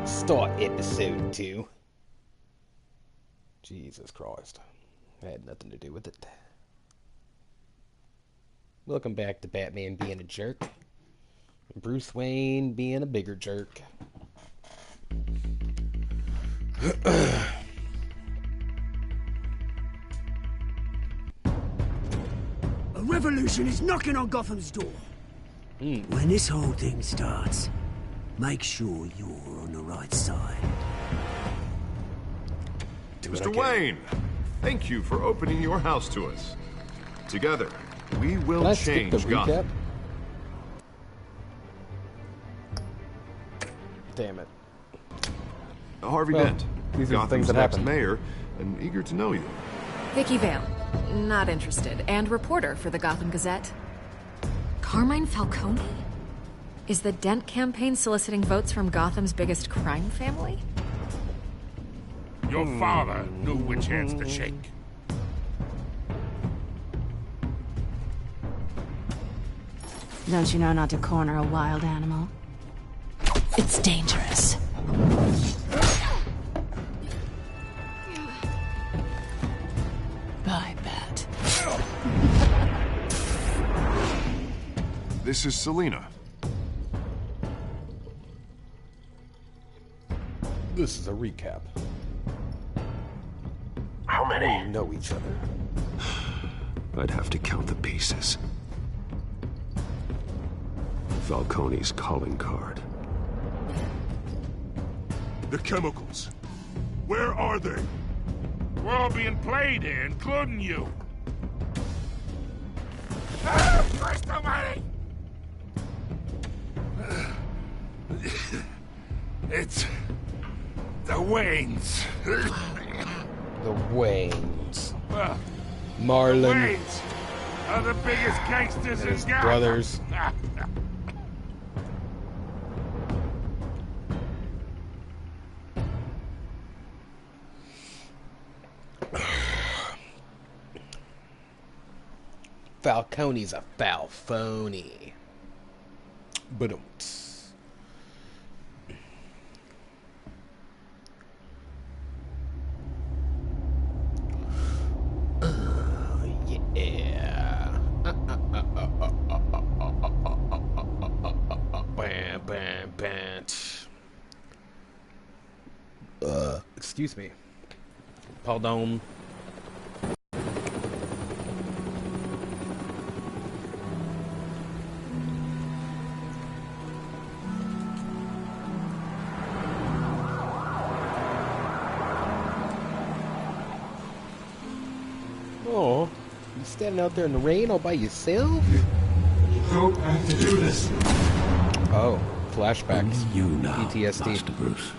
Start episode 2. Jesus Christ. I had nothing to do with it. Welcome back to Batman being a jerk. Bruce Wayne being a bigger jerk. A revolution is knocking on Gotham's door. When this whole thing starts, make sure you're on the right side. Mr. Wayne, thank you for opening your house to us. Together, we will change Gotham. Damn it. Harvey Dent, these are the things Gotham's that next happen. mayor, and eager to know you. Vicky Vale, not interested, and reporter for the Gotham Gazette. Carmine Falcone? Is the Dent campaign soliciting votes from Gotham's biggest crime family? Your father knew which hands to shake. Don't you know not to corner a wild animal? It's dangerous. Bye, Bat. This is Selina. This is a recap. How many? We know each other. I'd have to count the pieces. Falcone's calling card. The chemicals. Where are they? We're all being played here, including you. Ah, Christ almighty! It's the Waynes. The Waynes. Well, Marlon. Waynes are the biggest gangsters in His Gotham. brothers. Falcone's a Falfone. But yeah. Bam, bam, bam. Excuse me. Pardon. Oh, you standing out there in the rain all by yourself? Don't have to do this. Oh, flashbacks. You now, PTSD. Master Bruce.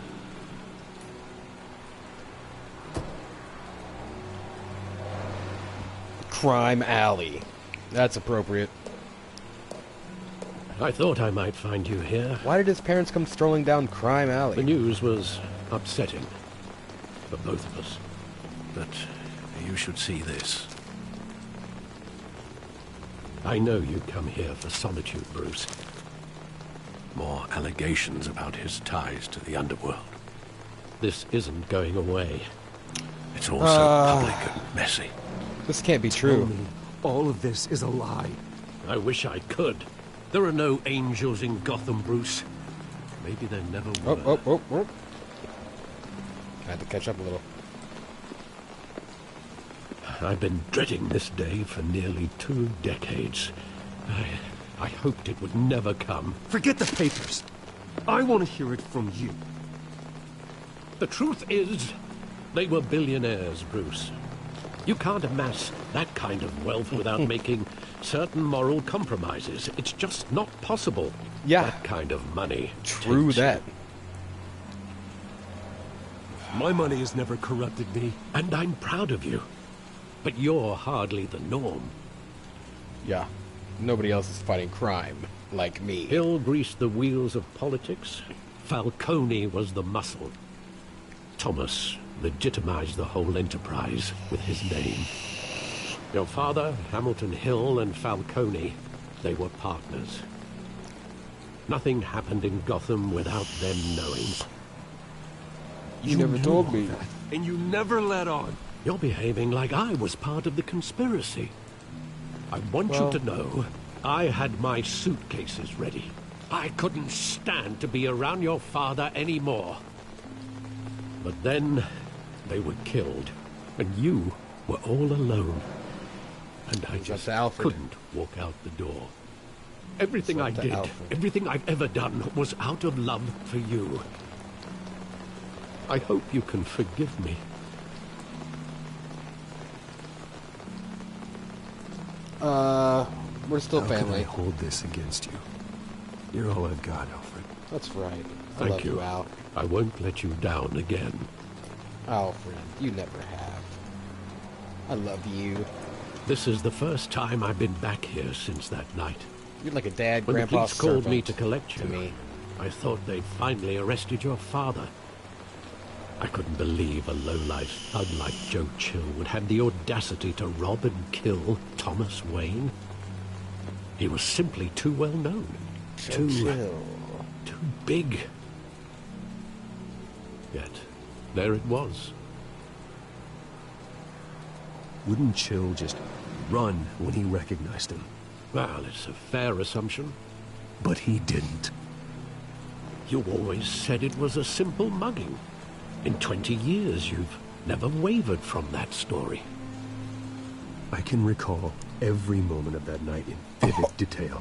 Crime Alley. That's appropriate. I thought I might find you here. Why did his parents come strolling down Crime Alley? The news was upsetting for both of us. But you should see this. I know you come here for solitude, Bruce. More allegations about his ties to the underworld. This isn't going away. It's also public and messy. This can't be true. All of this is a lie. I wish I could. There are no angels in Gotham, Bruce. Maybe there never were. Oh. I had to catch up a little. I've been dreading this day for nearly 2 decades. I hoped it would never come. Forget the papers. I want to hear it from you. The truth is, they were billionaires, Bruce. You can't amass that kind of wealth without making certain moral compromises. It's just not possible. Yeah. That kind of money. True takes- that. My money has never corrupted me. And I'm proud of you. But you're hardly the norm. Yeah. Nobody else is fighting crime like me. Hill greased the wheels of politics. Falcone was the muscle. Thomas legitimized the whole enterprise with his name. Your father, Hamilton Hill, and Falcone, they were partners. Nothing happened in Gotham without them knowing. You never told me. That, and you never let on. You're behaving like I was part of the conspiracy. I want you to know, I had my suitcases ready. I couldn't stand to be around your father anymore. But then, they were killed, and you were all alone. And I just couldn't walk out the door. Everything I did, everything I've ever done, was out of love for you. I hope you can forgive me. We're still family. How can I hold this against you? You're all I've got, Alfred. That's right. Thank you, Al. I won't let you down again. Alfred, you never have. I love you. This is the first time I've been back here since that night. You're like a dad, when grandpa, the police called me to servant collect you, to me. I thought they'd finally arrested your father. I couldn't believe a lowlife thug like Joe Chill would have the audacity to rob and kill Thomas Wayne. He was simply too well known. Too big. Yet, there it was. Wouldn't Chill just run when he recognized him? Well, it's a fair assumption. But he didn't. You always said it was a simple mugging. In 20 years, you've never wavered from that story. I can recall every moment of that night in vivid detail.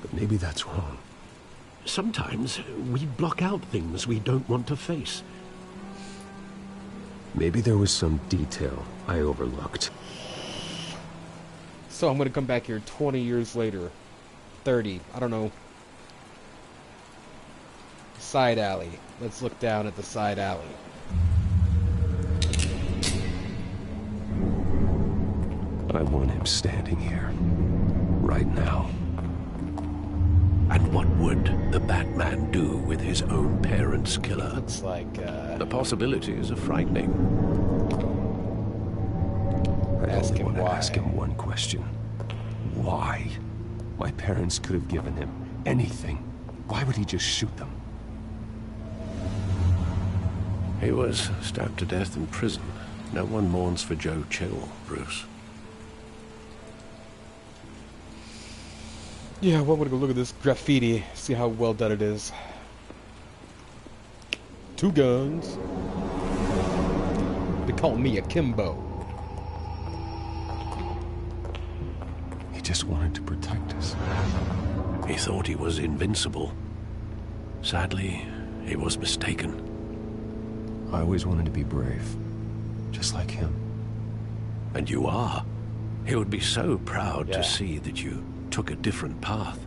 But maybe that's wrong. Sometimes we block out things we don't want to face. Maybe there was some detail I overlooked. So I'm gonna come back here 20 years later. 30, I don't know. Side alley. Let's look down at the side alley. I want him standing here. Right now. And what would the Batman do with his own parents' killer? Looks like, The possibilities are frightening. I only want to ask him one question. Why? My parents could have given him anything. Why would he just shoot them? He was stabbed to death in prison. No one mourns for Joe Chill, Bruce. yeah, well, I'm gonna go look at this graffiti, see how well done it is. 2 guns. They call me a Kimbo. He just wanted to protect us. He thought he was invincible. Sadly, he was mistaken. I always wanted to be brave. Just like him. And you are. He would be so proud to see that you took a different path.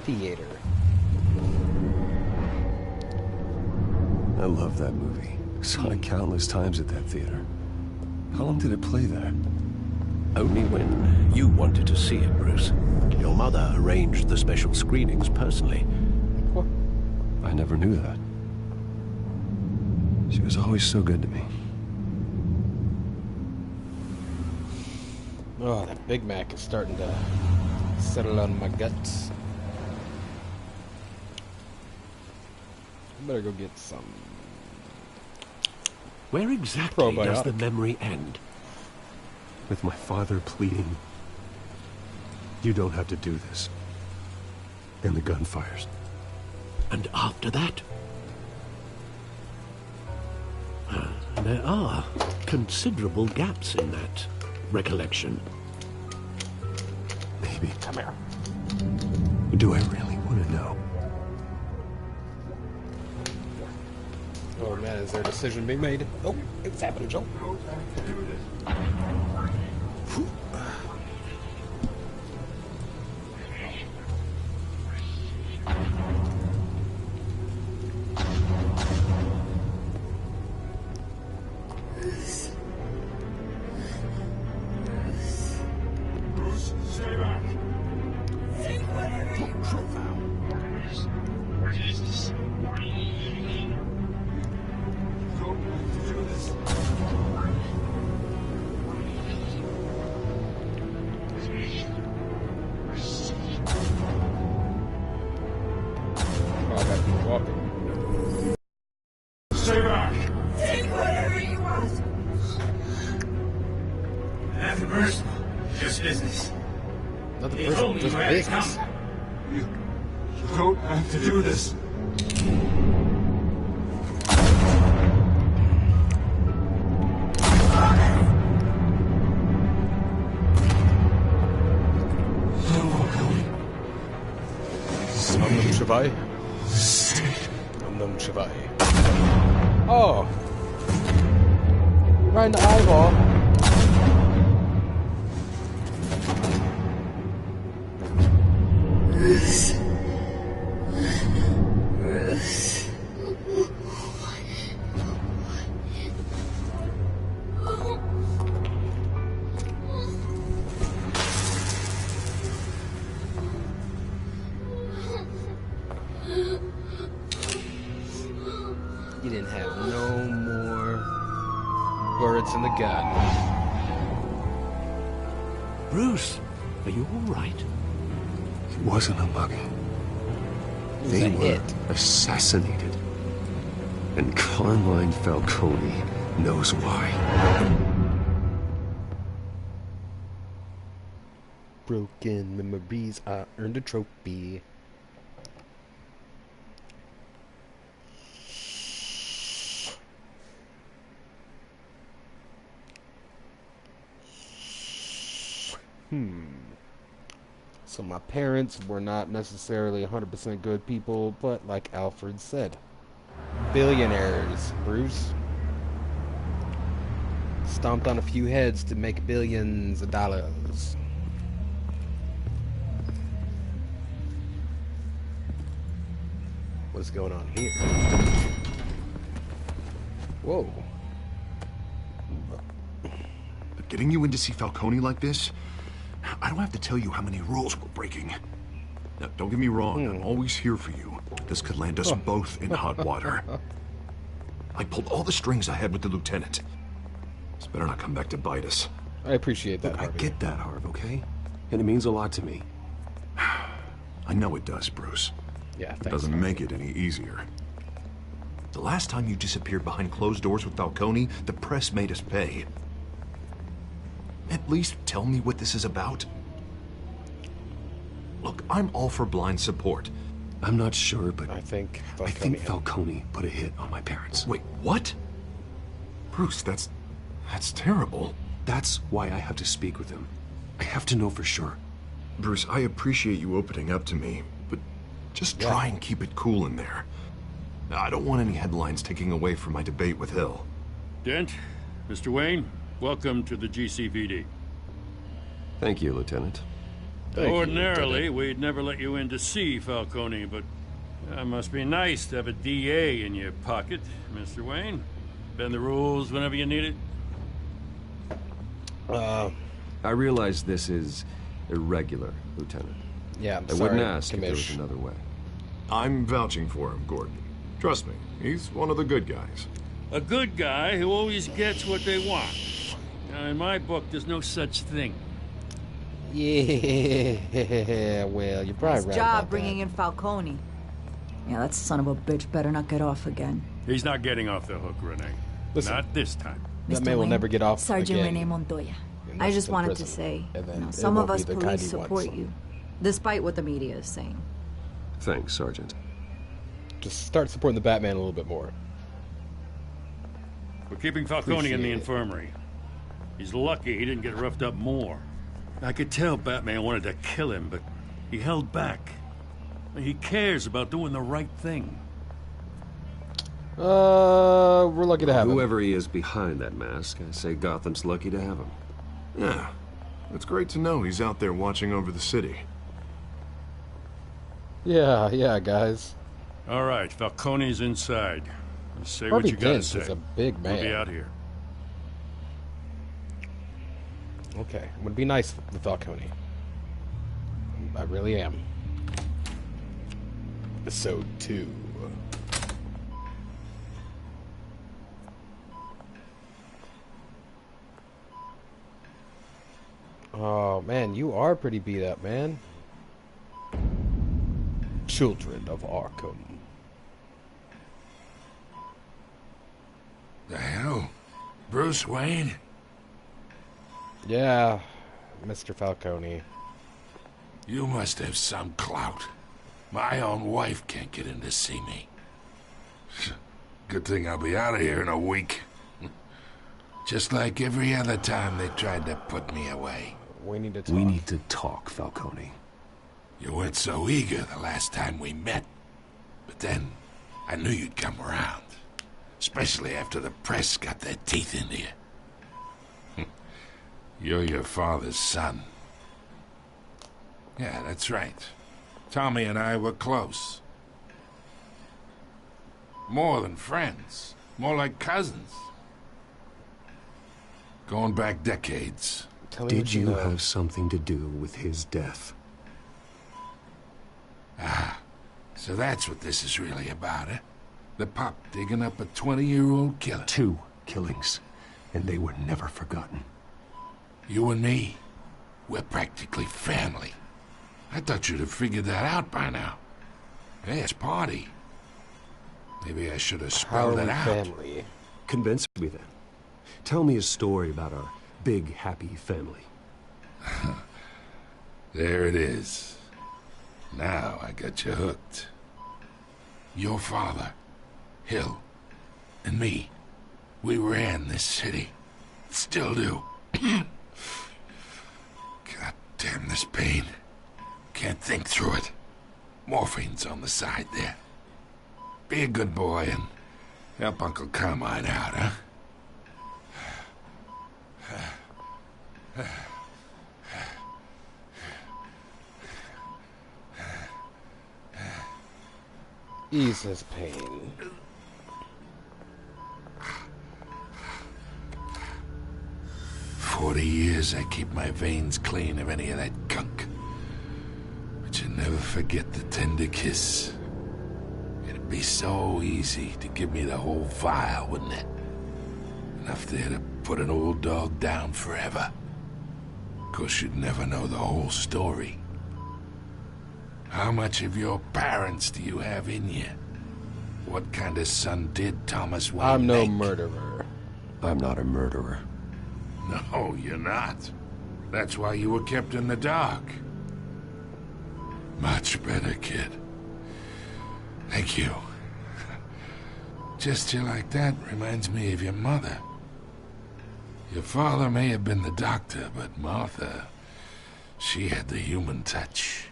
Theater. I love that movie. Saw it countless times at that theater. How long did it play there? Only when you wanted to see it, Bruce. Your mother arranged the special screenings personally. What? I never knew that. She was always so good to me. Oh, that Big Mac is starting to settle on my guts. I better go get some. Where exactly does the memory end? With my father pleading, "You don't have to do this." And the gun fires. And after that? There are considerable gaps in that recollection. Maybe. Come here. Do I really want to know? Oh man, is there a decision being made? Oh, it's happening, Joe. Nothing personal. Just business. Nothing He personal, told me just where to business. come. You don't have to do this. Namnam Shivai. Namnam Shivai. Oh! Right in the eyeball. You didn't have no more bullets in the gun. Bruce, are you all right? It wasn't a mugging. was They a were hit. assassinated. And Carmine Falcone knows why. Broken memories, I earned a trophy. So my parents were not necessarily 100% good people, but like Alfred said, billionaires, Bruce. Stomped on a few heads to make billions of dollars. What's going on here? Whoa. But getting you in to see Falcone like this, I don't have to tell you how many rules we're breaking. Now, don't get me wrong, I'm always here for you. This could land us both in hot water. I pulled all the strings I had with the lieutenant. This better not come back to bite us. I appreciate that, Look, I Harvey. get that, Harv, okay? And it means a lot to me. I know it does, Bruce. Yeah, It thanks. doesn't make it any easier. The last time you disappeared behind closed doors with Falcone, the press made us pay. At least tell me what this is about. Look, I'm all for blind support. I'm not sure, but I think I think Falcone put a hit on my parents. Wait, what? Bruce, that's terrible. That's why I have to speak with him. I have to know for sure. Bruce, I appreciate you opening up to me, but just try and keep it cool in there. I don't want any headlines taking away from my debate with Hill. Dent, Mr. Wayne, welcome to the GCPD. Thank you, Lieutenant. Ordinarily, we'd never let you in to see Falcone, but it must be nice to have a DA in your pocket, Mr. Wayne. Bend the rules whenever you need it. I realize this is irregular, Lieutenant. Yeah, I'm I sorry, wouldn't ask if there was Commish. another way. I'm vouching for him, Gordon. Trust me, he's one of the good guys. A good guy who always gets what they want. Now, in my book, there's no such thing. Yeah, well, you're probably Nice right job about bringing in Falcone. Yeah, that son of a bitch better not get off again. He's not getting off the hook, Renee. Listen, not this time. that Mr. man will Wayne, never get off Sergeant again. Renee Montoya. unless I it's just in wanted to prison, say, and then you know, it some won't of be us the police kind he wants. support you, despite what the media is saying. Thanks, Sergeant. Just start supporting the Batman a little bit more. We're keeping Falcone in Appreciate the it. infirmary. He's lucky he didn't get roughed up more. I could tell Batman wanted to kill him, but he held back. He cares about doing the right thing. We're lucky to have him. Whoever he is behind that mask, I say Gotham's lucky to have him. Yeah, it's great to know he's out there watching over the city. Yeah, guys. All right, Falcone's inside. Say Harvey what you gotta Dent say. is a big man. We'll be out here. Okay, I'm gonna be nice with Falcone. I really am. Episode 2. Oh man, you are pretty beat up, man. Children of Arkham. The hell? Bruce Wayne? Yeah, Mr. Falcone. You must have some clout. My own wife can't get in to see me. Good thing I'll be out of here in a week. Just like every other time they tried to put me away. We need to talk. We need to talk, Falcone. You weren't so eager the last time we met. But then, I knew you'd come around. Especially after the press got their teeth into you. You're your father's son. Yeah, that's right. Tommy and I were close. More than friends. More like cousins. Going back decades. Did you have something to do with his death? Ah, so that's what this is really about, eh? The pop digging up a 20-year-old killer. 2 killings, and they were never forgotten. You and me, we're practically family. I thought you'd have figured that out by now. Hey, it's party. Maybe I should have spelled it out. Family. Convince me then. Tell me a story about our big, happy family. There it is. Now I got you hooked. Your father, Hill, and me, we ran this city. Still do. God damn this pain. Can't think through it. Morphine's on the side there. Be a good boy and help Uncle Carmine out, huh? Ease his pain. "40 years I keep my veins clean of any of that gunk. But you never forget the tender kiss. It'd be so easy to give me the whole vial, wouldn't it? Enough there to put an old dog down forever. Of course, you'd never know the whole story. How much of your parents do you have in you? What kind of son did Thomas Wayne I'm no make? murderer. I'm not a murderer. No, you're not. That's why you were kept in the dark. Much better, kid. Thank you. Gesture like that reminds me of your mother. Your father may have been the doctor, but Martha, she had the human touch.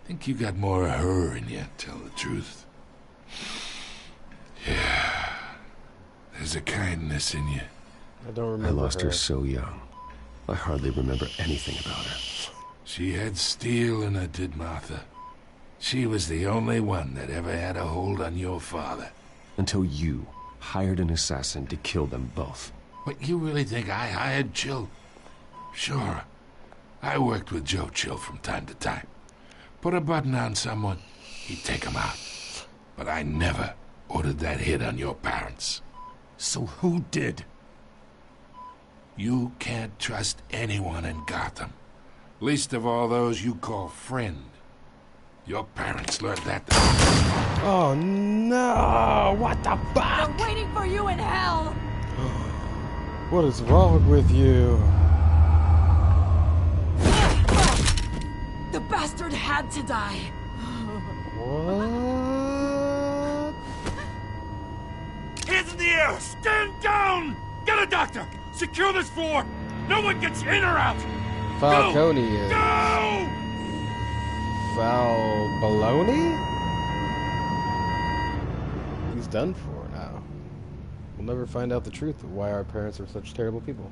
Think you got more of her in you, tell the truth. Yeah. There's a kindness in you. I don't remember I lost her so young. I hardly remember anything about her. She had steel in her, did Martha. She was the only one that ever had a hold on your father. Until you hired an assassin to kill them both. But you really think I hired Chill? Sure. I worked with Joe Chill from time to time. Put a button on someone, he'd take him out. But I never ordered that hit on your parents. So who did? You can't trust anyone in Gotham. Least of all those you call friend. Your parents learned that. Oh no! What the fuck? They're waiting for you in hell! What is wrong with you? The bastard had to die. What? Hands in the air! Stand down! Get a doctor! Secure this floor! No one gets in or out! Falcone is... Go! Baloney? He's done for now. We'll never find out the truth of why our parents are such terrible people.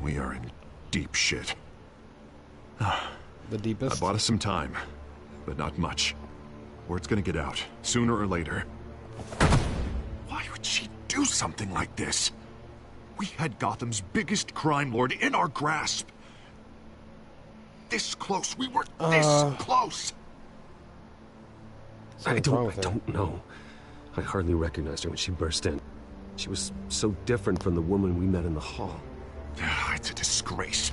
We are in deep shit. The deepest? I bought us some time, but not much. Word's gonna get out, sooner or later. Why would she do something like this? We had Gotham's biggest crime lord in our grasp. This close. We were this close. I don't know. I hardly recognized her when she burst in. She was so different from the woman we met in the hall. It's a disgrace.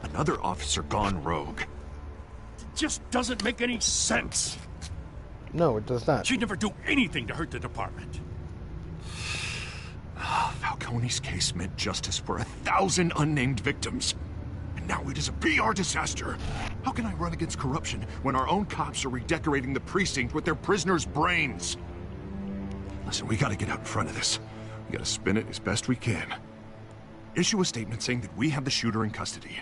Another officer gone rogue. It just doesn't make any sense. No, it does not. She'd never do anything to hurt the department. Falcone's case meant justice for 1,000 unnamed victims. And now it is a PR disaster. How can I run against corruption when our own cops are redecorating the precinct with their prisoners' brains? Listen, we gotta get out in front of this. We gotta spin it as best we can. Issue a statement saying that we have the shooter in custody.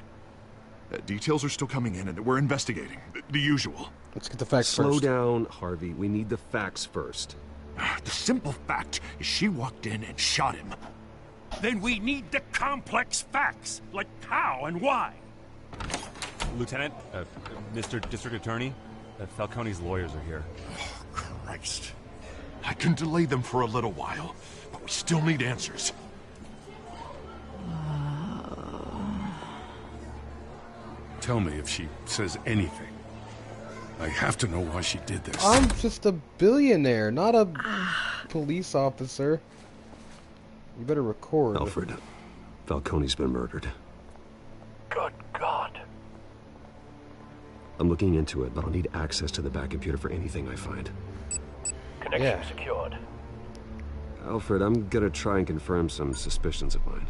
Details are still coming in and that we're investigating. The usual. Let's get the facts Slow first. down, Harvey. We need the facts first. The simple fact is she walked in and shot him. Then we need the complex facts, like how and why. Lieutenant, Mr. District Attorney, Falcone's lawyers are here. Oh, Christ. I can delay them for a little while, but we still need answers. Tell me if she says anything. I have to know why she did this. I'm just a billionaire, not a police officer. You better record. Alfred, Falcone's been murdered. Good God. I'm looking into it, but I'll need access to the back computer for anything I find. Connection secured. Alfred, I'm gonna try and confirm some suspicions of mine.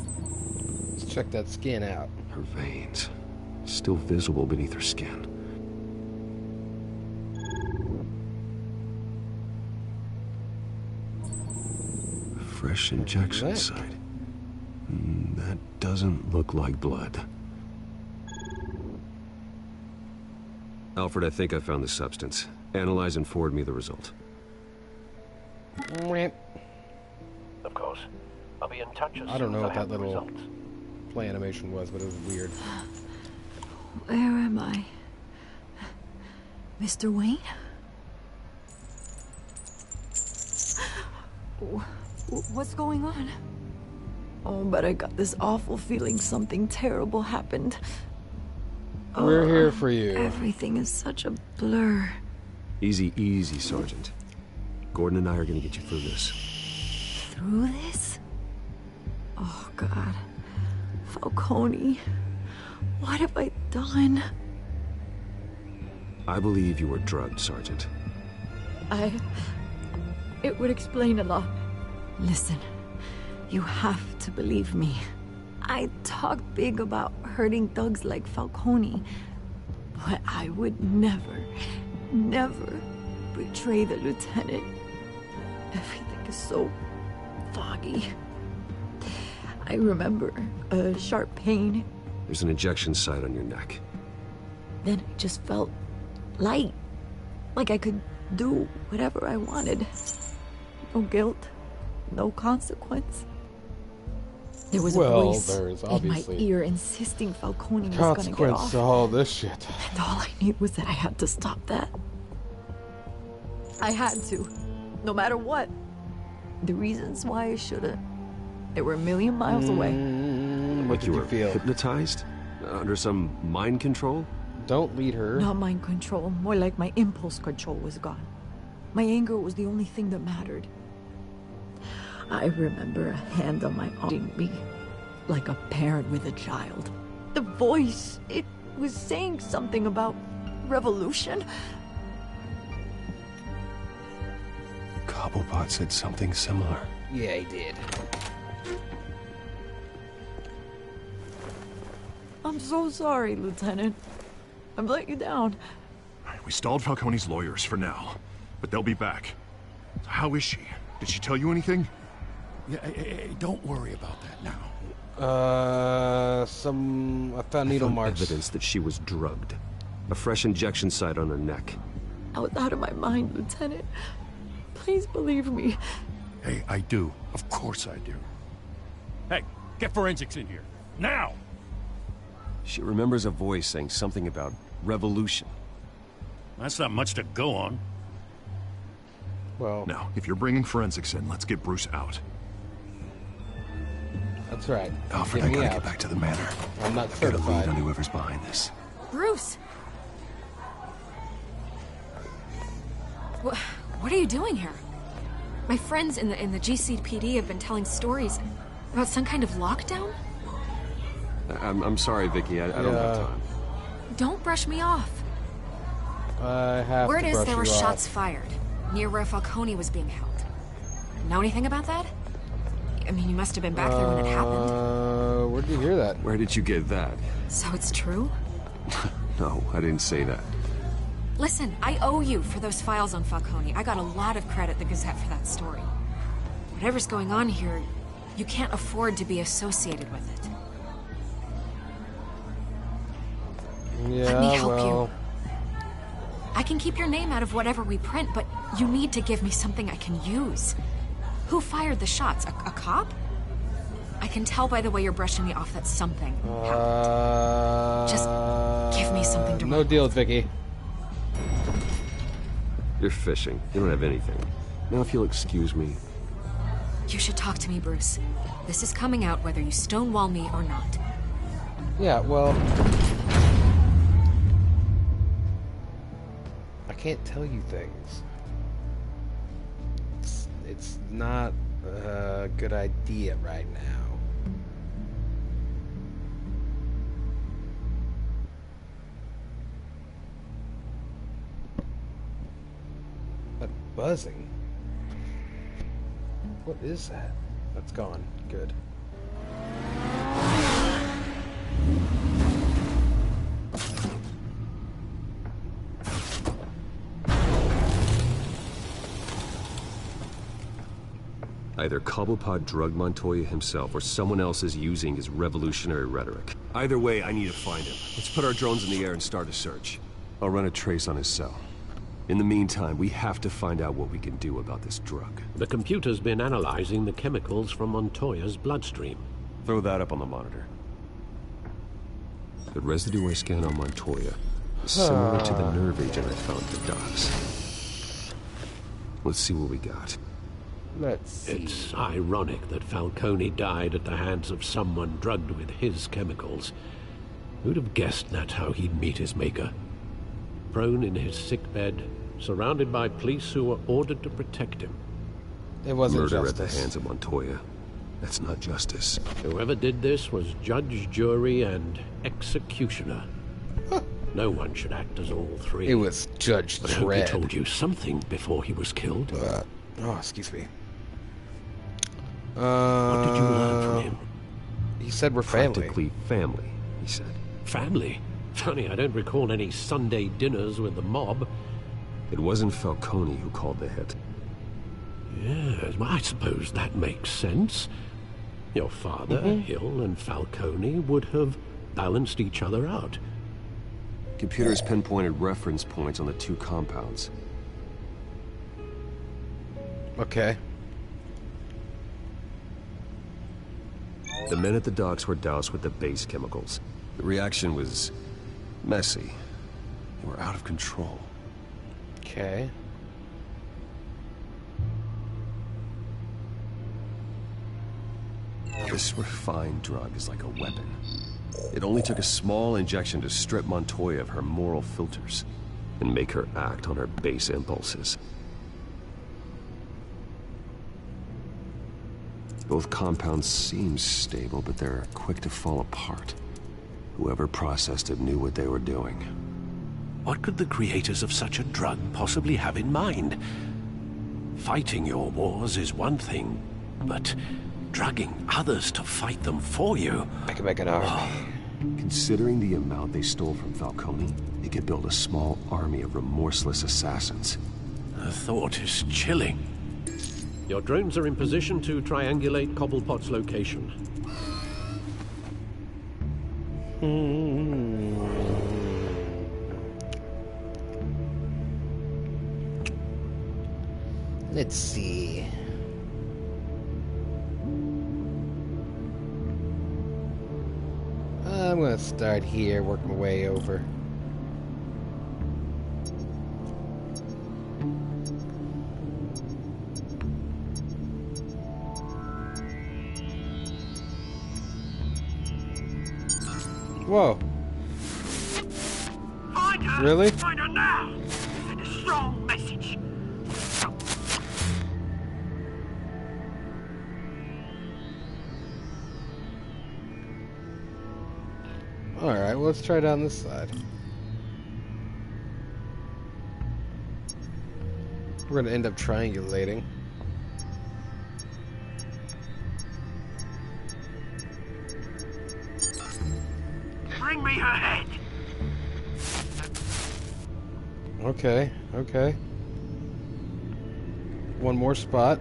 Let's check that skin out. Her veins, still visible beneath her skin. Fresh injection site. That doesn't look like blood. Alfred, I think I found the substance. Analyze and forward me the result. Of course. I'll be in touch as I don't know soon as what I that have the little results. play animation was, but it was weird. Where am I? Mr. Wayne? What's going on? Oh, but I got this awful feeling something terrible happened. We're here for you. Everything is such a blur. Easy, easy, Sergeant. Gordon and I are gonna get you through this. Through this? Oh, God. Falcone. What have I done? I believe you were drugged, Sergeant. It would explain a lot. Listen, you have to believe me. I talk big about hurting thugs like Falcone, but I would never, never betray the lieutenant. Everything is so foggy. I remember a sharp pain. There's an injection site on your neck. Then I just felt light, like I could do whatever I wanted. No guilt, no consequence. There was a voice there's in my obviously ear insisting Falcone was gonna get consequence off. to all this shit. And all I knew was that I had to stop that. I had to, no matter what. The reasons why I shouldn't, they were a million miles away. What Like did you you were feel? hypnotized? Under some mind control? Don't lead her. Not mind control, more like my impulse control was gone. My anger was the only thing that mattered. I remember a hand on my arm, me like a parent with a child. The voice, it was saying something about revolution. Cobblepot said something similar. Yeah, he did. I'm so sorry, Lieutenant. I've let you down. We stalled Falcone's lawyers for now, but they'll be back. How is she? Did she tell you anything? Yeah, don't worry about that now. I found needle found marks. evidence that she was drugged. A fresh injection site on her neck. I was out of my mind, Lieutenant. Please believe me. Hey, I do. Of course I do. Hey, get forensics in here. Now! She remembers a voice saying something about revolution. That's not much to go on. Well, Now, if you're bringing forensics in, let's get Bruce out. at That's right. Alfred, Get I me gotta out. get back to the manor. I'm not I gotta lead certified. on whoever's behind this. Bruce! What are you doing here? My friends in the GCPD have been telling stories about some kind of lockdown? I'm sorry, Vicky. I don't have time. Don't brush me off. I have Word to is brush there you were off. shots fired near where Falcone was being held. Know anything about that? I mean, you must have been back there when it happened. Where did you hear that? Where did you get that? So it's true? No, I didn't say that. Listen, I owe you for those files on Falcone. I got a lot of credit at the Gazette for that story. Whatever's going on here, you can't afford to be associated with it. Yeah, Let me help well... you. I can keep your name out of whatever we print, but you need to give me something I can use. Who fired the shots? A cop? I can tell by the way you're brushing me off that something happened. Just give me something to No deal, Vicky. You're fishing. You don't have anything. Now, if you'll excuse me. You should talk to me, Bruce. This is coming out whether you stonewall me or not. Yeah, well... I can't tell you things. It's not a good idea right now. That buzzing? What is that? That's gone. Good. Either Cobblepot drugged Montoya himself, or someone else is using his revolutionary rhetoric. Either way, I need to find him. Let's put our drones in the air and start a search. I'll run a trace on his cell. In the meantime, we have to find out what we can do about this drug. The computer's been analyzing the chemicals from Montoya's bloodstream. Throw that up on the monitor. The residue I scan on Montoya is similar to the nerve agent I found at the docks. Let's see what we got. Let's see. It's ironic that Falcone died at the hands of someone drugged with his chemicals. Who'd have guessed that's how he'd meet his maker? Prone in his sickbed, surrounded by police who were ordered to protect him. It wasn't Murder justice. at the hands of Montoya. That's not justice. Whoever did this was judge, jury, and executioner. No one should act as all three. It was Judge But I hope he Dredd. told you something before he was killed. Oh, excuse me. What did you learn from him? He said we're family. Practically family, he said. Family? Funny, I don't recall any Sunday dinners with the mob. It wasn't Falcone who called the hit. Yes, well, I suppose that makes sense. Your father, Hill, and Falcone would have balanced each other out. Computers pinpointed reference points on the two compounds. Okay. The men at the docks were doused with the base chemicals. The reaction was messy. They were out of control. Okay. This refined drug is like a weapon. It only took a small injection to strip Montoya of her moral filters and make her act on her base impulses. Both compounds seem stable, but they're quick to fall apart. Whoever processed it knew what they were doing. What could the creators of such a drug possibly have in mind? Fighting your wars is one thing, but drugging others to fight them for you... I can make an army. Considering the amount they stole from Falcone, they could build a small army of remorseless assassins. The thought is chilling. Your drones are in position to triangulate Cobblepot's location. Let's see. I'm gonna start here, work my way over. Whoa. Find her! Really? Find her now! Send a strong message. Alright, well, let's try down this side. We're gonna end up triangulating. Bring me her head! Okay, okay. One more spot.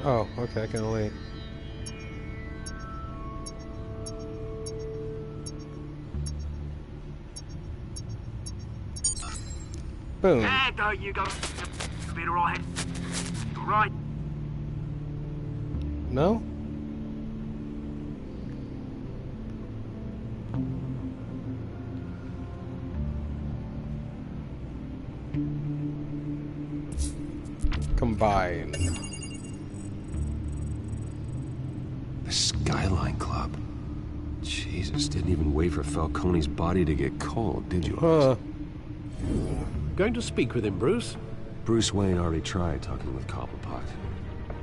Oh, okay, I can only... Boom. There, don't you go. Be alright. You right? No? Combine. The Skyline Club. Jesus, didn't even wait for Falcone's body to get cold, did you? Going to speak with him, Bruce? Bruce Wayne already tried talking with Cobblepot.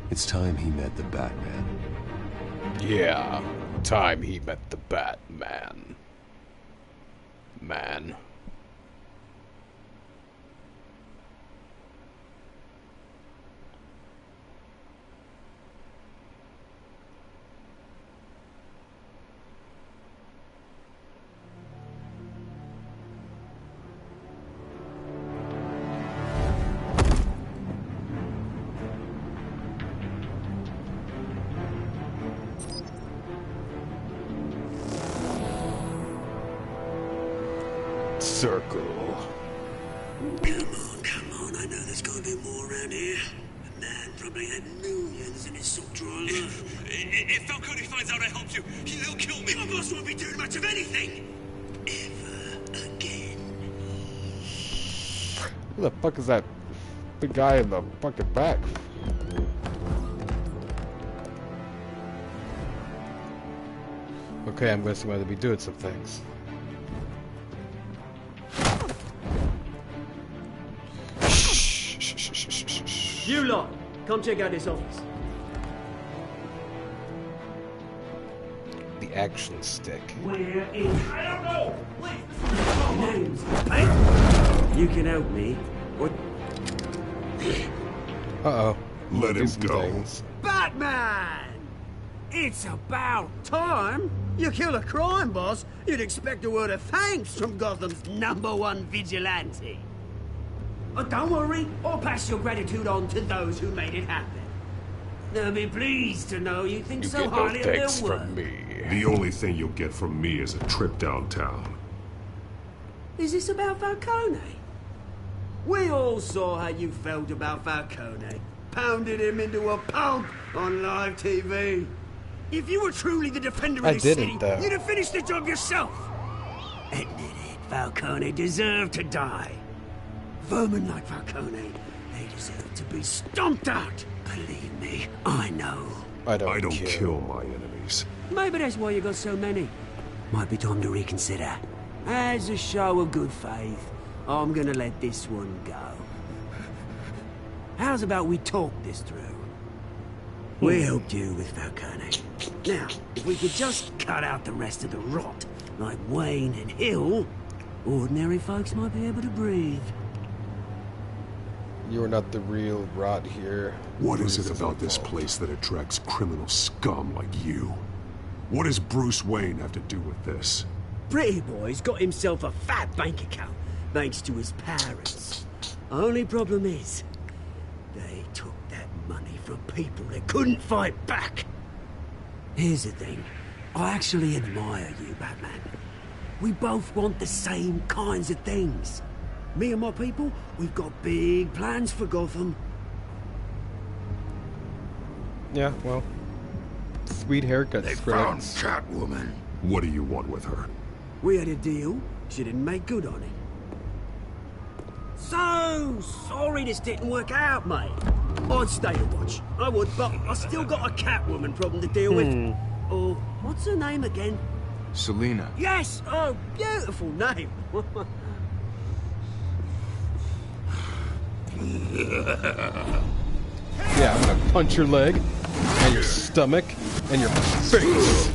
It's time he met the Batman. Yeah, time he met the Batman. Man. Circle. Come on, I know there's gotta be more around here. The man probably had millions in his sock drawer. If Falcone finds out I helped you, he'll kill me. My boss won't be doing much of anything. Ever again. Who the fuck is that big guy in the fucking back? Okay, I'm guessing I'm gonna be doing some things. You lot, come check out this office. The action stick. Where is... I don't know! Names. Hey, you can help me. What? Uh-oh. Let him some go. things. Batman! It's about time. You kill a crime boss, you'd expect a word of thanks from Gotham's #1 vigilante. Oh, don't worry, I'll pass your gratitude on to those who made it happen. They'll be pleased to know you think so highly of their work. The only thing you'll get from me is a trip downtown. Is this about Falcone? We all saw how you felt about Falcone. Pounded him into a pulp on live TV. If you were truly the defender of the city, you'd have finished the job yourself. Admit it, Falcone deserved to die. Vermin like Falcone, they deserve to be stomped out. Believe me, I know. I don't kill my enemies. Maybe that's why you got so many. Might be time to reconsider. As a show of good faith, I'm gonna let this one go. How's about we talk this through? We helped you with Falcone. Now, if we could just cut out the rest of the rot, like Wayne and Hill, ordinary folks might be able to breathe. You are not the real rot here. What is it about this place that attracts criminal scum like you? What does Bruce Wayne have to do with this? Pretty Boy's got himself a fat bank account, thanks to his parents. Only problem is, they took that money from people that couldn't fight back. Here's the thing. I actually admire you, Batman. We both want the same kinds of things. Me and my people, we've got big plans for Gotham. Yeah, well, sweet haircut, They Skrillex. found Catwoman. What do you want with her? We had a deal. She didn't make good on it. So sorry this didn't work out, mate. I'd stay to watch. I would, but I still got a Catwoman problem to deal with. Oh, what's her name again? Selina. Yes! Oh, beautiful name. Yeah, I'm gonna punch your leg, and your stomach, and your face.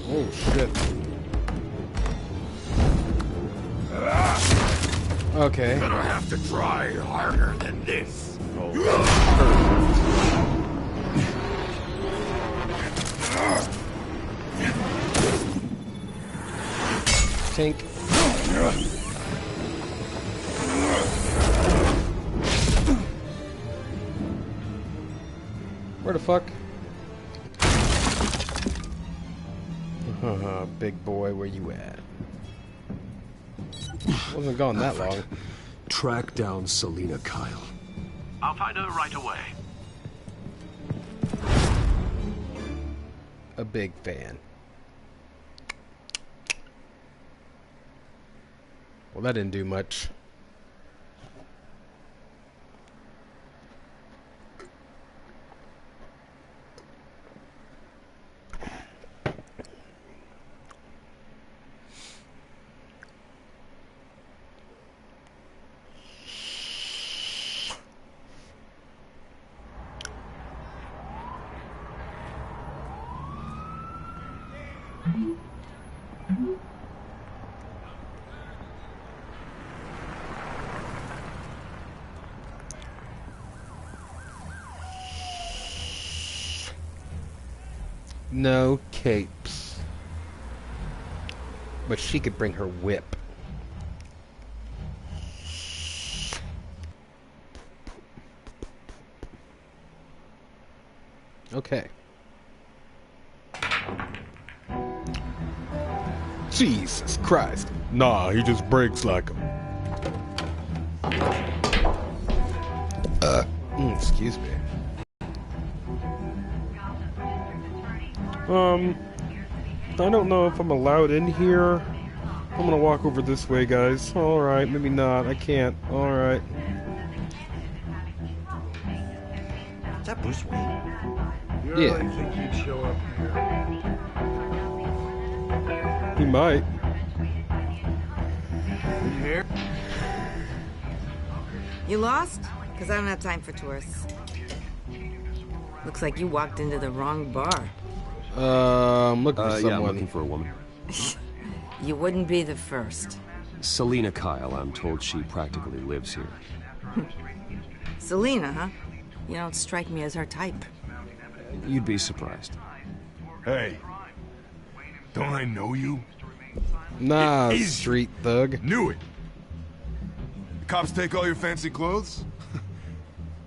Oh shit. Okay. Gonna have to try harder than this. Tink. Where the fuck? Big boy, where you at? Wasn't gone that long. Track down Selina Kyle. I'll find her right away. A big fan. Well, that didn't do much. No capes. But she could bring her whip. Okay. Jesus Christ. Nah, he just breaks like him. Excuse me. I don't know if I'm allowed in here. I'm gonna walk over this way, guys. Alright, maybe not. I can't. Alright. Is that Bruce Wayne? Yeah. You really think he'd show up here? He might. You here? You lost? Because I don't have time for tourists. Looks like you walked into the wrong bar. Looking for someone. Yeah, I'm looking for a woman. You wouldn't be the first. Selina Kyle, I'm told she practically lives here. Selina, huh? You don't strike me as her type. You'd be surprised. Hey, don't I know you? Nah, street thug. Knew it. The cops take all your fancy clothes?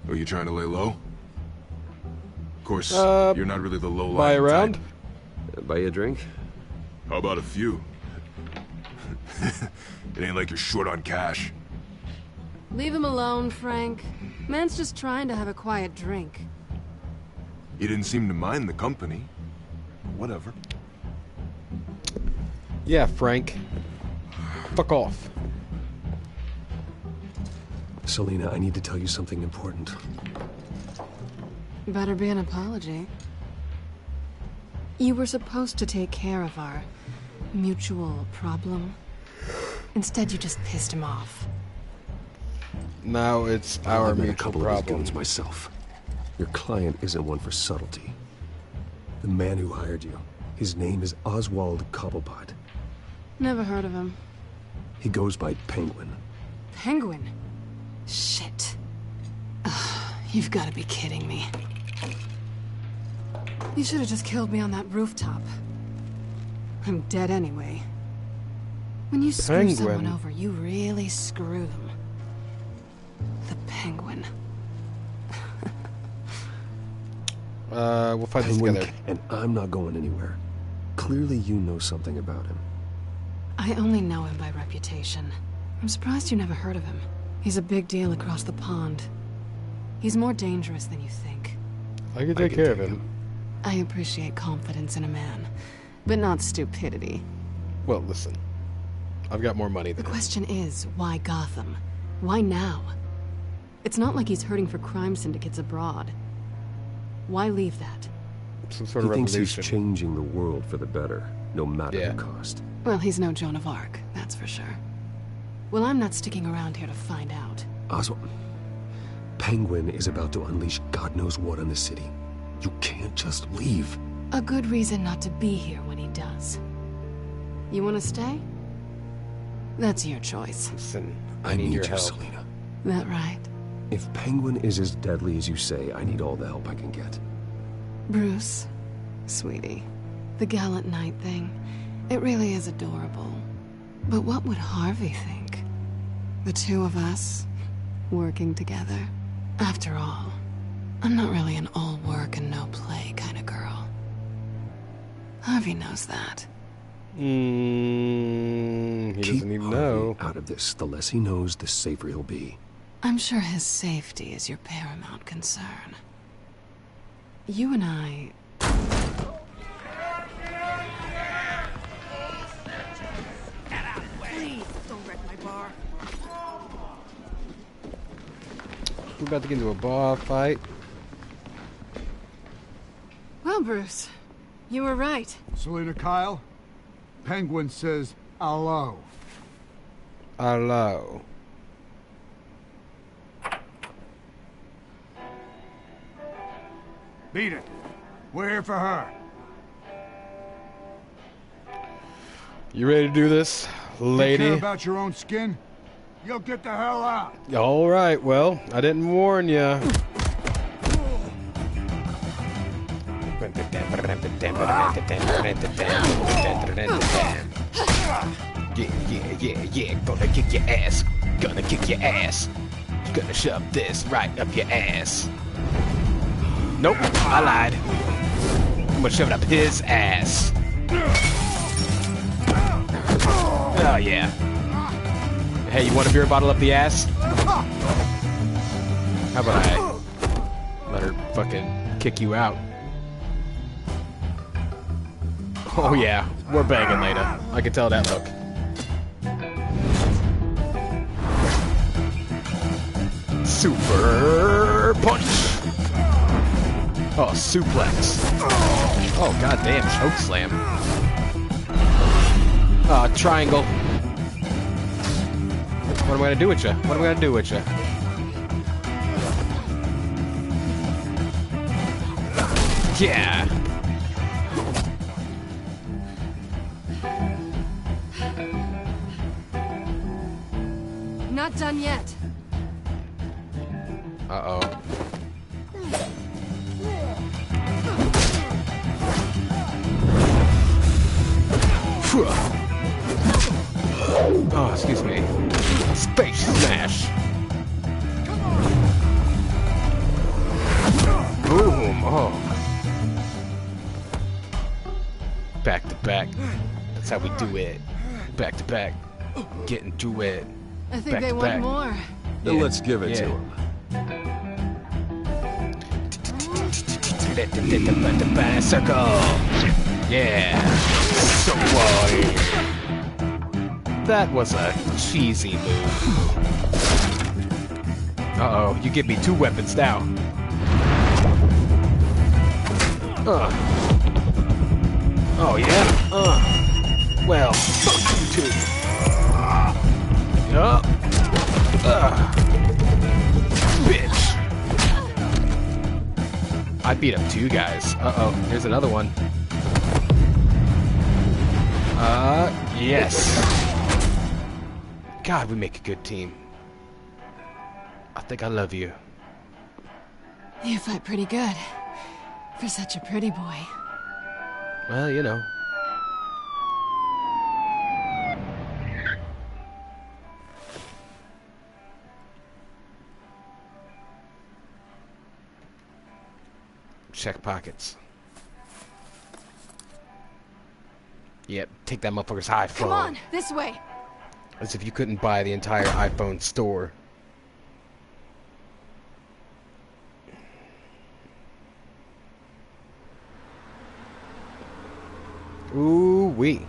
Are you trying to lay low? Of course, you're not really the low-lying Buy a round? type. Buy you a drink? How about a few? It ain't like you're short on cash. Leave him alone, Frank. Man's just trying to have a quiet drink. You didn't seem to mind the company. Whatever. Yeah, Frank. Fuck off. Selina, I need to tell you something important. Better be an apology. You were supposed to take care of our mutual problem. Instead, you just pissed him off. Now it's our I've met a mutual couple of these problem. goons myself. Your client isn't one for subtlety. The man who hired you, his name is Oswald Cobblepot. Never heard of him. He goes by Penguin. Penguin? Shit. Ugh, you've got to be kidding me. You should have just killed me on that rooftop. I'm dead anyway. When you screw someone over, you really screw them. The Penguin. We'll fight this Penguin, together. and I'm not going anywhere. Clearly you know something about him. I only know him by reputation. I'm surprised you never heard of him. He's a big deal across the pond. He's more dangerous than you think. I can take care of him. I appreciate confidence in a man, but not stupidity. Well, listen. I've got more money The than him. question is, why Gotham? Why now? It's not like he's hurting for crime syndicates abroad. Why leave that? Some sort He of thinks revolution. he's changing the world for the better, no matter Yeah. the cost. Well, he's no Joan of Arc, that's for sure. Well, I'm not sticking around here to find out. Oswald, Penguin is about to unleash God knows what on the city. You can't just leave. A good reason not to be here when he does. You want to stay? That's your choice. Listen, I need your you, help. Selina. That right? If Penguin is as deadly as you say, I need all the help I can get. Bruce, sweetie, the gallant knight thing, it really is adorable. But what would Harvey think? The two of us, working together. After all, I'm not really an all work and no play kind of girl. Harvey knows that. He doesn't even know. Out of this, the less he knows, the safer he'll be. I'm sure his safety is your paramount concern. You and I... Please, don't wreck my bar. We're about to get into a bar fight. Well, Bruce, you were right. Selina Kyle, Penguin says hello. Hello. Beat it. We're here for her. You ready to do this, You lady? care about your own skin? You'll get the hell out. All right. Well, I didn't warn you. Yeah. Gonna kick your ass. Gonna kick your ass. Gonna shove this right up your ass. Nope, I lied. I'm gonna shove it up his ass. Oh, yeah. Hey, you want a beer bottle up the ass? How about I let her fucking kick you out? Oh, yeah. We're banging later. I can tell that look. Super punch. Oh, suplex. Oh, goddamn, choke slam. Triangle. What am I gonna do with you? What am I gonna do with you? Yeah. Not done yet. Uh-oh. Oh, excuse me. Space smash. Boom. Oh. Back to back. That's how we do it. Back to back. Getting to it. I think Back they to want back. more. Then let's give it to him. Circle. Yeah. So That was a cheesy move. Uh-oh, you give me two weapons now. Oh, yeah? Well, fuck you two. Yup. Bitch. I beat up two guys. Uh-oh, here's another one. Yes. God, we make a good team. I think I love you. You fight pretty good. For such a pretty boy. Well, you know. Check pockets. Yep, take that motherfucker's iPhone. Come on, this way. As if you couldn't buy the entire iPhone store. Ooh-wee.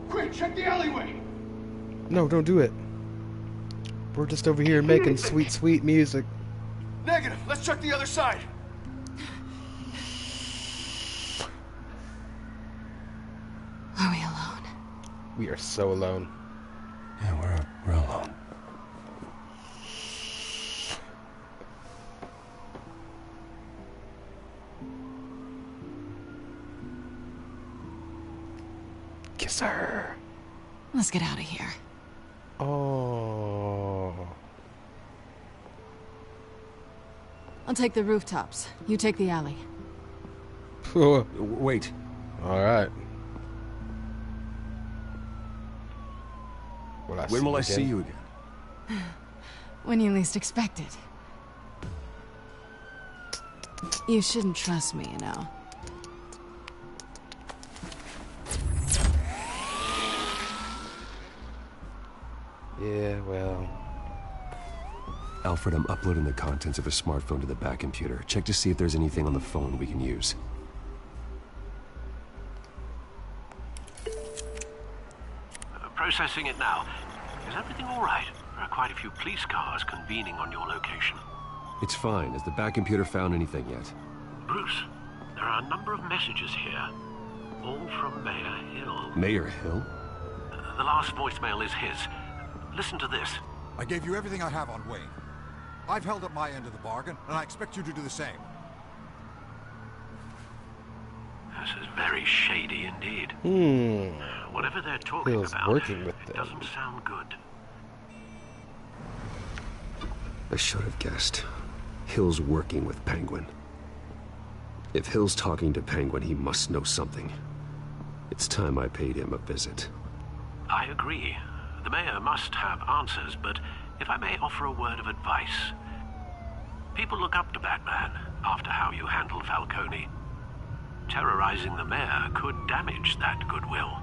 Quick, check the alleyway! No, don't do it. We're just over here making sweet, sweet music. Negative. Let's check the other side. Are we alone? We are so alone. Yeah, we're alone. Kiss her. Let's get out of here. Oh. I'll take the rooftops. You take the alley. Wait. All right. When will I see you again? When you least expect it. You shouldn't trust me, you know. Yeah, well... Alfred, I'm uploading the contents of a smartphone to the back computer. Check to see if there's anything on the phone we can use. Processing it now. Is everything all right? There are quite a few police cars convening on your location. It's fine. Has the back computer found anything yet? Bruce, there are a number of messages here. All from Mayor Hill. Mayor Hill? The last voicemail is his. Listen to this. I gave you everything I have on Wayne. I've held up my end of the bargain, and I expect you to do the same. This is very shady indeed. Whatever they're talking Hill's about, working with it doesn't sound good. I should have guessed. Hill's working with Penguin. If Hill's talking to Penguin, he must know something. It's time I paid him a visit. I agree. The mayor must have answers, but if I may offer a word of advice. People look up to Batman after how you handled Falcone. Terrorizing the mayor could damage that goodwill.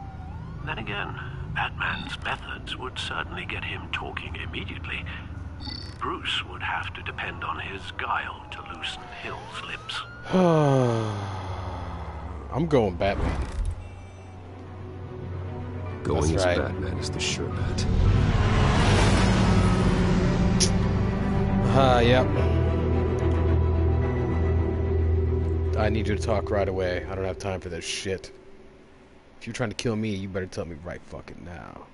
Then again, Batman's methods would certainly get him talking immediately. Bruce would have to depend on his guile to loosen Hill's lips. I'm going Batman. Going That's as right. Batman is the sure bet. Yep. I need you to talk right away. I don't have time for this shit. If you're trying to kill me, you better tell me right fucking now.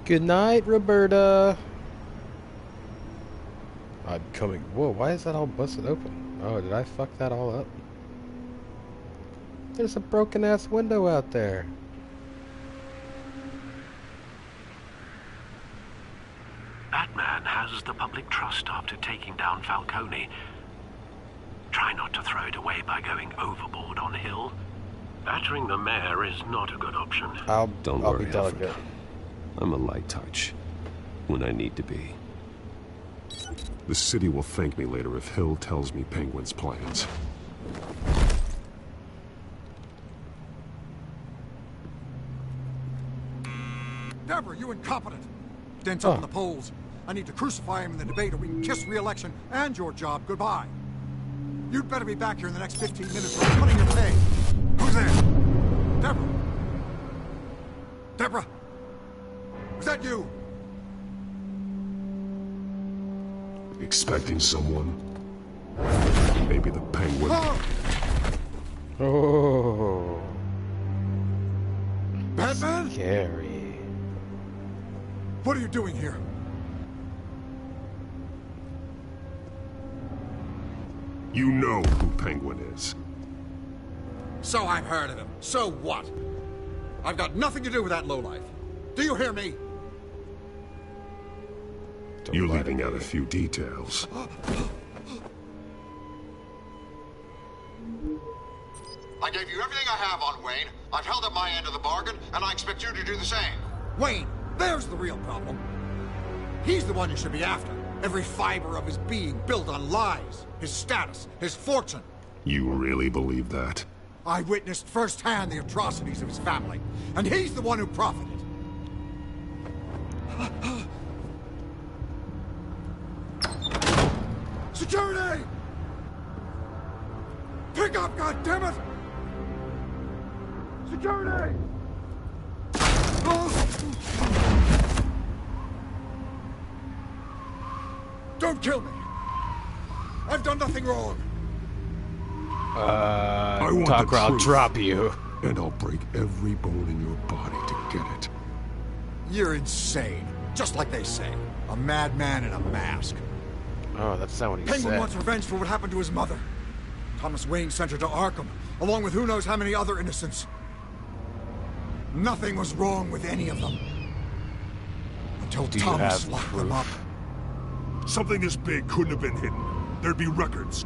Good night, Roberta. I'm coming. Whoa, why is that all busted open? Oh, did I fuck that all up? There's a broken ass window out there. Batman has the public trust after taking down Falcone. Try not to throw it away by going overboard on Hill. Battering the mayor is not a good option. Don't I'll worry, be delicate. Alfred. I'm a light touch when I need to be. The city will thank me later if Hill tells me Penguin's plans. Deborah, you incompetent! Dent's up in the polls. I need to crucify him in the debate or we can kiss re-election and your job goodbye. You'd better be back here in the next 15 minutes or I'm cutting your pay. Who's there? Deborah? Deborah? Is that you? Expecting someone? Maybe the Penguin. Oh. Batman? Scary. What are you doing here? You know who Penguin is. So I've heard of him. So what? I've got nothing to do with that lowlife. Do you hear me? You're leaving out a few details. I gave you everything I have on Wayne. I've held up my end of the bargain, and I expect you to do the same. Wayne, there's the real problem. He's the one you should be after. Every fiber of his being built on lies. His status, his fortune, You really believe that? I witnessed firsthand the atrocities of his family, and he's the one who profited. Security! Pick up, goddammit! Security! Don't kill me! I've done nothing wrong! I want Talk the or I'll truth, drop you. and I'll break every bone in your body to get it. You're insane. Just like they say. A madman in a mask. Oh, that's not what he Penguin said. wants revenge for what happened to his mother. Thomas Wayne sent her to Arkham, along with who knows how many other innocents. Nothing was wrong with any of them. Until Do you Thomas have locked proof? them up. Something this big couldn't have been hidden. There'd be records.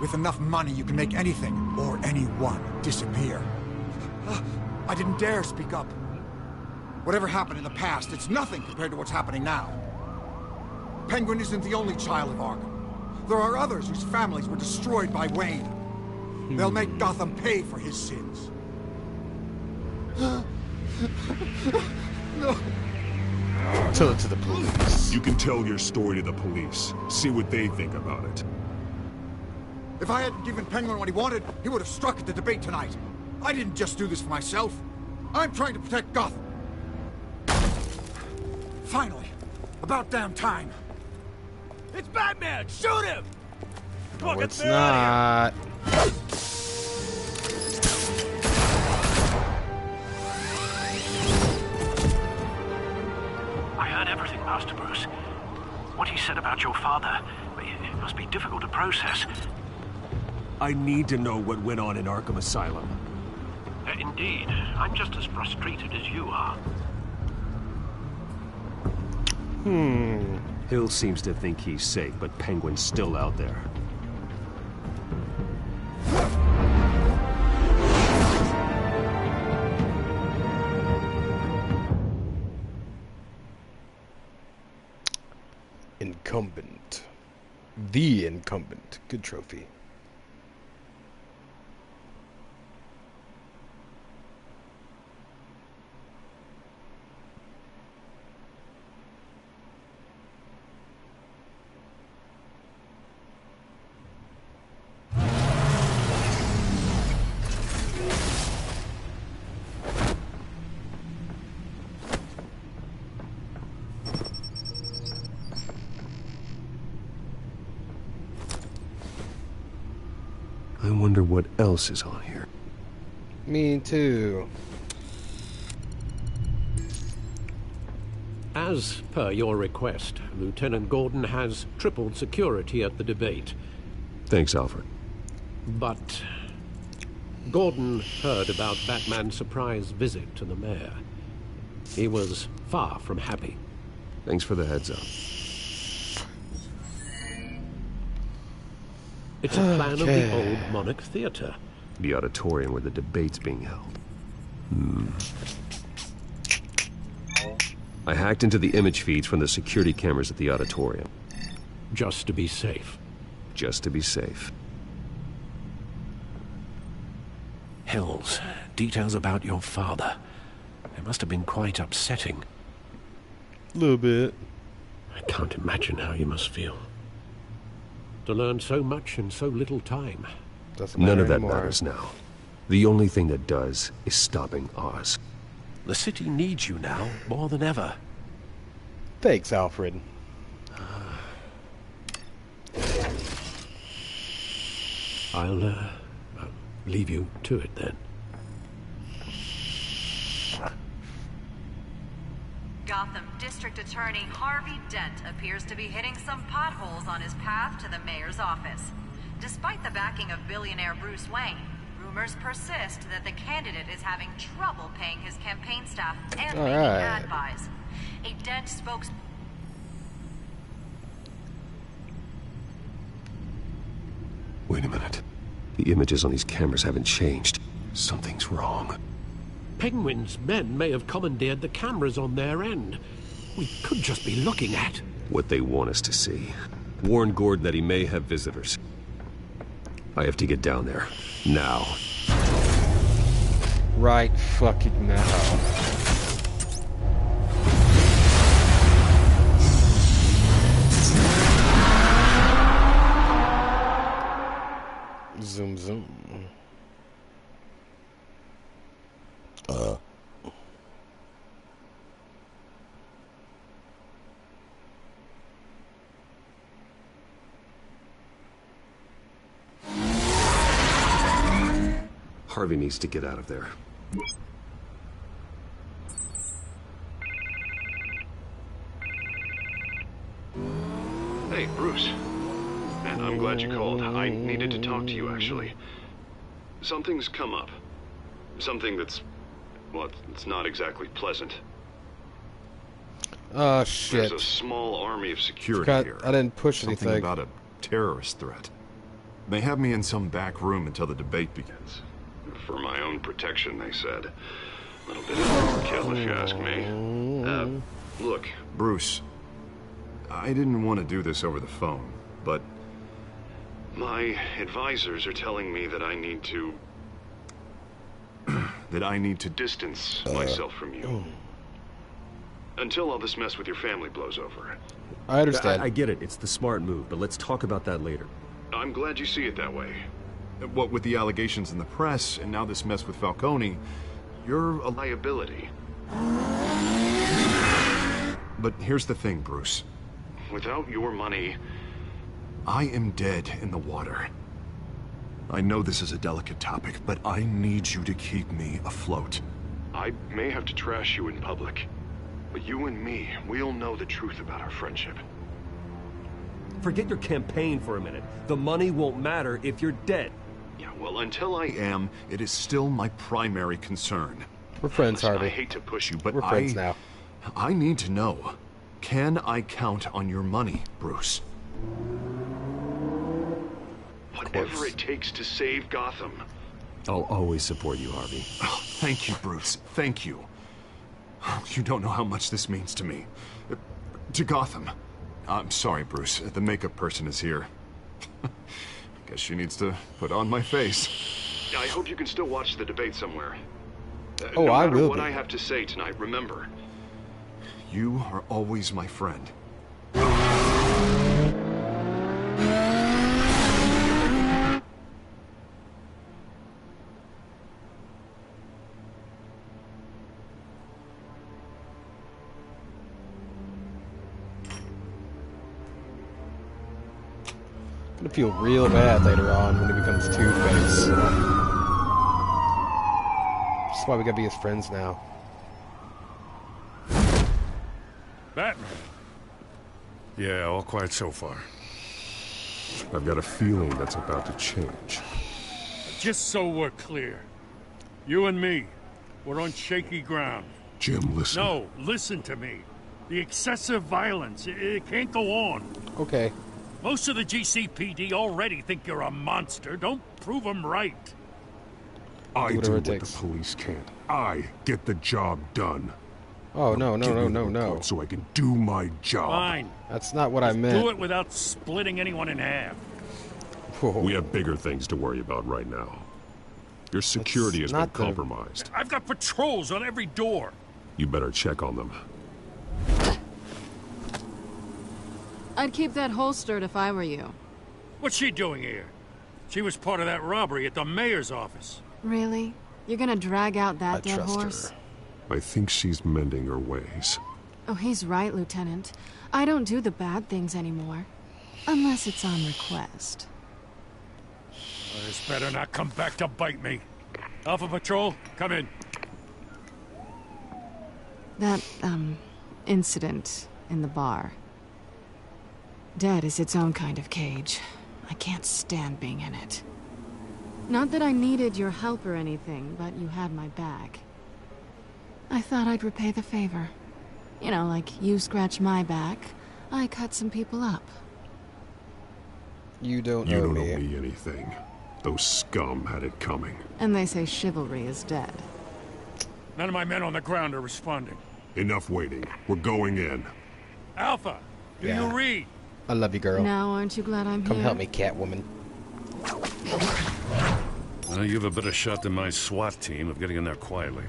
With enough money, you can make anything, or anyone, disappear. I didn't dare speak up. Whatever happened in the past, it's nothing compared to what's happening now. Penguin isn't the only child of Arkham. There are others whose families were destroyed by Wayne. They'll make Gotham pay for his sins. No. Tell it to the police. You can tell your story to the police. See what they think about it. If I hadn't given Penguin what he wanted, he would have struck at the debate tonight. I didn't just do this for myself. I'm trying to protect Gotham. Finally. About damn time. It's Batman! Shoot him! No, it's not. I heard everything, Master Bruce. What he said about your father, it must be difficult to process. I need to know what went on in Arkham Asylum. Indeed. I'm just as frustrated as you are. Hill seems to think he's safe, but Penguin's still out there. Incumbent. The Incumbent. Good trophy. I wonder what else is on here. Me too. As per your request, Lieutenant Gordon has tripled security at the debate. Thanks, Alfred. But Gordon heard about Batman's surprise visit to the mayor. He was far from happy. Thanks for the heads up. It's a plan of the old Monarch Theater. The auditorium where the debate's being held. I hacked into the image feeds from the security cameras at the auditorium. Just to be safe. Just to be safe. Hills, details about your father. It must have been quite upsetting. A little bit. I can't imagine how you must feel. To learn so much in so little time. None of that matters now. The only thing that does is stopping Oz. The city needs you now, more than ever. Thanks, Alfred. I'll leave you to it then. Gotham District Attorney Harvey Dent appears to be hitting some potholes on his path to the mayor's office. Despite the backing of billionaire Bruce Wayne, rumors persist that the candidate is having trouble paying his campaign staff and making ad buys. A Dent spokesman... Wait a minute. The images on these cameras haven't changed. Something's wrong. Penguin's men may have commandeered the cameras on their end. We could just be looking at... What they want us to see. Warn Gordon that he may have visitors. I have to get down there. Now. Right fucking now. Zoom, zoom. Harvey needs to get out of there. Hey, Bruce. Man, I'm glad you called. I needed to talk to you, actually. Something's come up. Something that's... well, it's not exactly pleasant. Oh, shit. There's a small army of security here. I didn't push Something anything. about a terrorist threat. They have me in some back room until the debate begins. For my own protection, they said. A little bit of overkill, if you ask me. Look, Bruce, I didn't want to do this over the phone, but my advisors are telling me that I need to... that I need to distance myself from you. Until all this mess with your family blows over. I understand. I get it. It's the smart move, but let's talk about that later. I'm glad you see it that way. What with the allegations in the press, and now this mess with Falcone, you're a liability. But here's the thing, Bruce. Without your money, I am dead in the water. I know this is a delicate topic, but I need you to keep me afloat. I may have to trash you in public, but you and me, we'll know the truth about our friendship. Forget your campaign for a minute. The money won't matter if you're dead. Yeah, well, until I am, it is still my primary concern. We're friends, Harvey. I hate to push you, but we're friends now. I need to know. Can I count on your money, Bruce? Whatever it takes to save Gotham. I'll always support you, Harvey. Oh, thank you, Bruce. Thank you. You don't know how much this means to me. To Gotham. I'm sorry, Bruce. The makeup person is here. Guess she needs to put on my face. I hope you can still watch the debate somewhere. Oh, no I matter will what be. I have to say tonight, remember, you are always my friend. I'm gonna feel real bad later on when he becomes Two-Face. That's why we gotta be his friends now. Batman. Yeah, all quiet so far. I've got a feeling that's about to change. Just so we're clear. You and me, we're on shaky ground. Jim, listen. No, listen to me. The excessive violence, it can't go on. Okay. Most of the GCPD already think you're a monster. Don't prove them right. I Do do whatever what it the takes. police can't. I get the job done. Oh, no, no, Give no, me no, the no. report so I can do my job. Fine. That's not what I meant. Do it without splitting anyone in half. We have bigger things to worry about right now. Your security has been not the- compromised. I've got patrols on every door. You better check on them. I'd keep that holstered if I were you. What's she doing here? She was part of that robbery at the mayor's office. Really? You're gonna drag out that dead horse? I think she's mending her ways. Oh, he's right, Lieutenant. I don't do the bad things anymore. Unless it's on request. This better not come back to bite me. Alpha Patrol, come in. That, incident in the bar. Dead is its own kind of cage. I can't stand being in it. Not that I needed your help or anything, but you had my back. I thought I'd repay the favor. You know, like you scratch my back, I cut some people up. You don't You owe don't me. owe me anything. Those scum had it coming. And they say chivalry is dead. None of my men on the ground are responding. Enough waiting. We're going in. Alpha, do you read? I love you, girl. Now aren't you glad I'm Come here? help me, Catwoman. Well, you have a better shot than my SWAT team of getting in there quietly.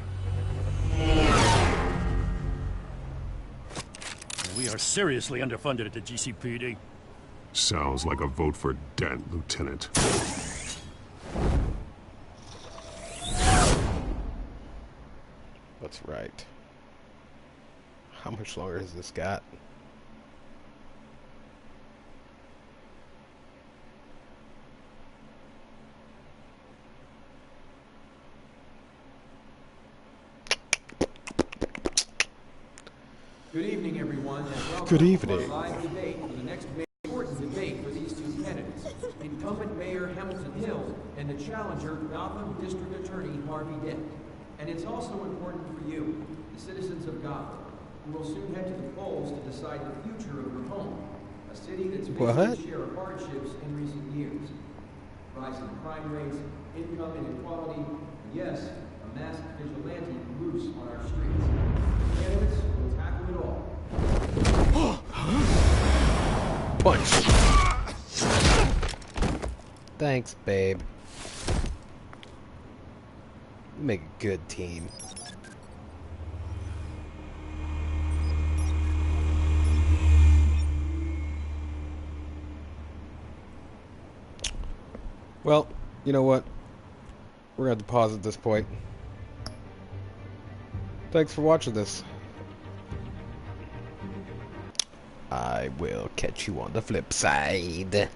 We are seriously underfunded at the GCPD. Sounds like a vote for Dent, Lieutenant. That's right. How much longer has this got? Good evening, everyone, and welcome Good evening. to our live debate for the next important debate for these two candidates, incumbent Mayor Hamilton Hill and the challenger Gotham District Attorney Harvey Dent. And it's also important for you, the citizens of Gotham, who will soon head to the polls to decide the future of your home, a city that's faced its share of hardships in recent years. Rising crime rates, income inequality, and yes, a masked vigilante loose on our streets. The candidates will tackle it all. Punch. Thanks, babe. You make a good team. Well, you know what? We're going to have to pause at this point. Thanks for watching this. I will catch you on the flip side.